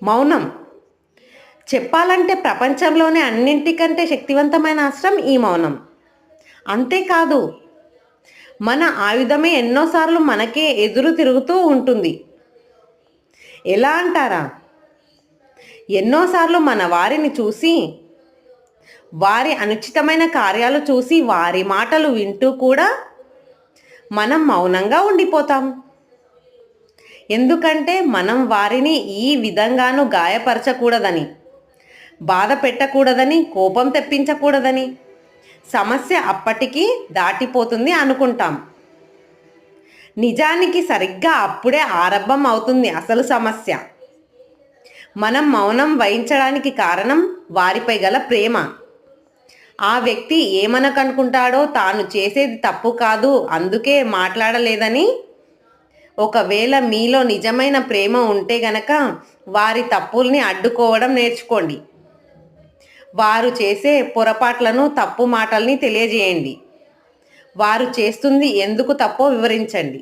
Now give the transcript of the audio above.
మౌనం. చెప్పాలంటే ప్రపంచంలోనే అన్నింటికంటే శక్తివంతమైన అస్త్రం ఈ మౌనం. అంతేకాదు, మన ఆయుధమే ఎన్నోసార్లు మనకే ఎదురు తిరుగుతూ ఉంటుంది. ఎలా అంటారా? ఎన్నోసార్లు మన వారిని చూసి, వారి అనుచితమైన కార్యాలు చూసి, వారి మాటలు వింటూ కూడా మనం మౌనంగా ఉండిపోతాం. ఎందుకంటే మనం వారిని ఈ విధంగాను గాయపరచకూడదని, బాధ పెట్టకూడదని, కోపం తెప్పించకూడదని, సమస్య అప్పటికి దాటిపోతుంది అనుకుంటాం. నిజానికి సరిగ్గా అప్పుడే ఆరంభం అవుతుంది అసలు సమస్య. మనం మౌనం వహించడానికి కారణం వారిపై గల ప్రేమ. ఆ వ్యక్తి ఏమనకనుకుంటాడో, తాను చేసేది తప్పు కాదు అందుకే మాట్లాడలేదని. ఒకవేళ మీలో నిజమైన ప్రేమ ఉంటే గనక వారి తప్పుల్ని అడ్డుకోవడం నేర్చుకోండి. వారు చేసే పొరపాట్లను, తప్పు మాటల్ని తెలియజేయండి. వారు చేస్తుంది ఎందుకు తప్పో వివరించండి.